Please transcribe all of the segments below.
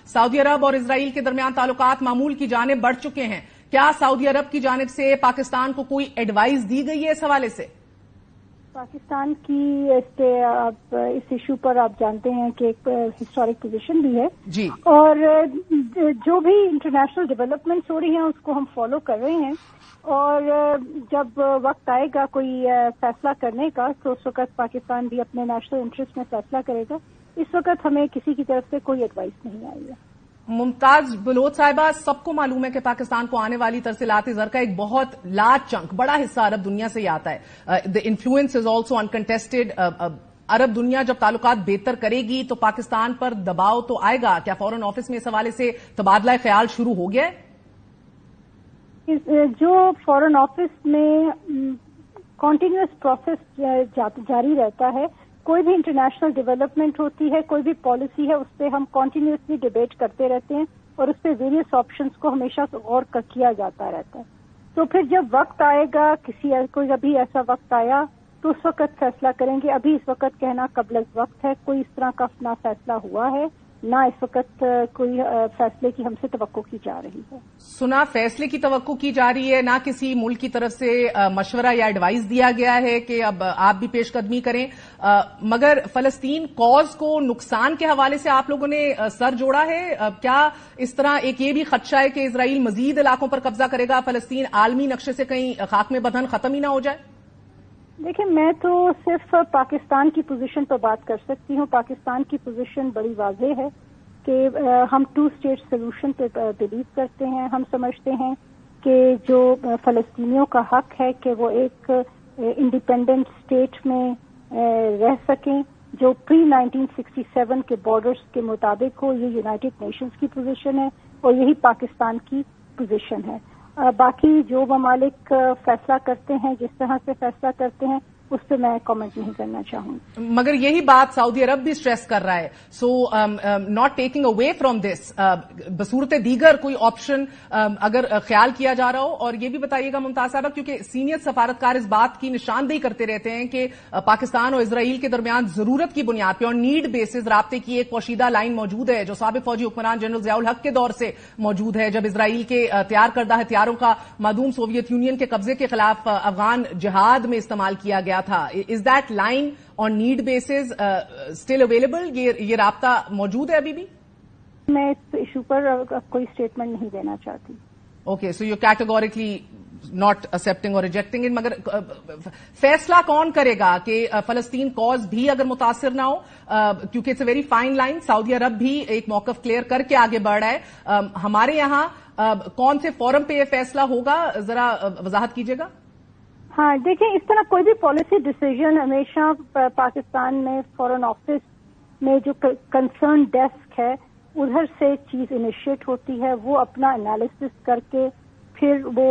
Saudi अरब और Israel के दरमियान ताल्लुकात मामूल की जानिब बढ़ चुके हैं। क्या सऊदी अरब की जानिब से पाकिस्तान को कोई एडवाइस दी गई है इस हवाले से? पाकिस्तान की इस इशू पर आप जानते हैं कि एक हिस्टोरिक पोजीशन भी है जी, और जो भी इंटरनेशनल डेवलपमेंट्स हो रही हैं उसको हम फॉलो कर रहे हैं, और जब वक्त आएगा कोई फैसला करने का तो उस वक्त पाकिस्तान भी अपने नेशनल इंटरेस्ट में फैसला करेगा। इस वक्त हमें किसी की तरफ से कोई एडवाइस नहीं आई है। मुमताज बलोच साहिबा, सबको मालूम है कि पाकिस्तान को आने वाली तरसीलात ज़र का एक बहुत लार्ज चंक, बड़ा हिस्सा अरब दुनिया से ही आता है। The influence is also uncontested. अरब दुनिया जब ताल्लुकात बेहतर करेगी तो पाकिस्तान पर दबाव तो आएगा। क्या फॉरेन ऑफिस में इस हवाले से तबादला ख्याल शुरू हो गया है? जो फॉरेन ऑफिस में कॉन्टिन्यूअस प्रोसेस जारी रहता है, कोई भी इंटरनेशनल डेवलपमेंट होती है, कोई भी पॉलिसी है, उस पर हम कॉन्टिन्यूसली डिबेट करते रहते हैं और उस पर वेरियस ऑप्शंस को हमेशा गौर किया जाता रहता है। तो फिर जब वक्त आएगा, कोई अभी ऐसा वक्त आया तो उस वक्त फैसला करेंगे। अभी इस वक्त कहना कबल वक्त है, कोई इस तरह का ना फैसला हुआ है, ना इस वक्त कोई फैसले की हमसे तवक्को की जा रही है। सुना फैसले की तवक्को की जा रही है, ना किसी मुल्क की तरफ से मशवरा या एडवाइस दिया गया है कि अब आप भी पेशकदमी करें। मगर फलस्तीन कॉज को नुकसान के हवाले से आप लोगों ने सर जोड़ा है। क्या इस तरह एक ये भी खदशा है कि इजराइल मजीद इलाकों पर कब्जा करेगा, फलस्तीन आलमी नक्शे से कहीं खाक में बदन खत्म ही ना हो जाए? देखिए, मैं तो सिर्फ पाकिस्तान की पोजीशन पर बात कर सकती हूँ। पाकिस्तान की पोजीशन बड़ी वाज़ेह है कि हम 2 स्टेट सोल्यूशन पे बिलीव करते हैं। हम समझते हैं कि जो फलस्तीनियों का हक है कि वो एक इंडिपेंडेंट स्टेट में रह सकें जो प्री 1967 के बॉर्डर्स के मुताबिक हो, ये यूनाइटेड नेशंस की पोजीशन है और यही पाकिस्तान की पोजीशन है। बाकी जो ममालिक फैसला करते हैं, जिस तरह से फैसला करते हैं, उस पर मैं कमेंट नहीं करना चाहूंगी। मगर यही बात सऊदी अरब भी स्ट्रेस कर रहा है। So not taking away from this, बसूरत दीगर कोई ऑप्शन अगर ख्याल किया जा रहा हो। और ये भी बताइएगा मुमताज साहबा, क्योंकि सीनियर सफारतकार इस बात की निशानदेही करते रहते हैं कि पाकिस्तान और इजराइल के दरमियान जरूरत की बुनियाद पर और नीड बेसिस राब्ते की एक पोशीदा लाइन मौजूद है, जो साबिक फौजी हुक्मरान जनरल ज़ियाउल हक के दौर से मौजूद है, जब इजराइल के तैयार करदा हथियारों का मादूम सोवियत यूनियन के कब्जे के खिलाफ अफगान जिहाद में इस्तेमाल किया गया था। Is that line on need basis still available? ये राब्ता मौजूद है अभी भी? मैं इस इशू पर कोई स्टेटमेंट नहीं देना चाहती। Okay, so you categorically not accepting और रिजेक्टिंग इट। मगर फैसला कौन करेगा कि फलस्तीन कॉज भी अगर मुतासिर ना हो, क्योंकि it's a very fine line. सऊदी अरब भी एक मौकफ क्लियर करके आगे बढ़ रहा है। हमारे यहां कौन से फोरम पे यह फैसला होगा, जरा वजाहत कीजिएगा। हाँ, देखिए, इस तरह कोई भी पॉलिसी डिसीजन हमेशा पाकिस्तान में फॉरेन ऑफिस में जो कंसर्न डेस्क है उधर से चीज इनिशिएट होती है। वो अपना एनालिसिस करके फिर वो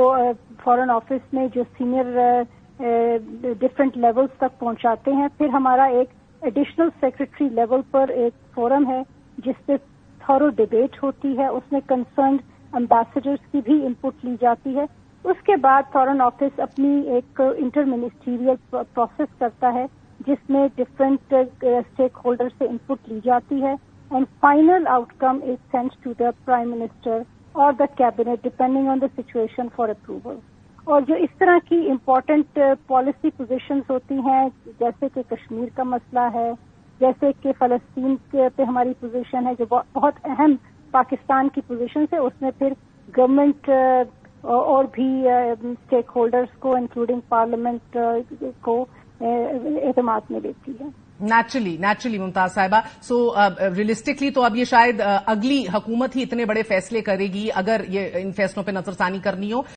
फॉरेन ऑफिस में जो सीनियर डिफरेंट लेवल्स तक पहुंचाते हैं। फिर हमारा एक एडिशनल सेक्रेटरी लेवल पर एक फोरम है जिस पे थॉरो डिबेट होती है, उसमें कंसर्न एम्बेसडर्स की भी इनपुट ली जाती है। उसके बाद फॉरेन ऑफिस अपनी एक इंटर मिनिस्ट्रियल प्रोसेस करता है जिसमें डिफरेंट स्टेक होल्डर से इनपुट ली जाती है, and final outcome is sent to the prime minister और the cabinet depending on the situation for approval. और जो इस तरह की इम्पोर्टेंट पॉलिसी पोजीशंस होती हैं, जैसे कि कश्मीर का मसला है, जैसे कि फलस्तीन पे हमारी पोजीशन है जो बहुत अहम पाकिस्तान की पोजीशन है, उसमें फिर गवर्नमेंट और भी स्टेक होल्डर्स को इंक्लूडिंग पार्लियामेंट को एतमाद में लेती है। नेचुरली मुमताज साहिबा। सो रियलिस्टिकली तो अब ये शायद अगली हुकूमत ही इतने बड़े फैसले करेगी अगर ये इन फैसलों पे नजरसानी करनी हो।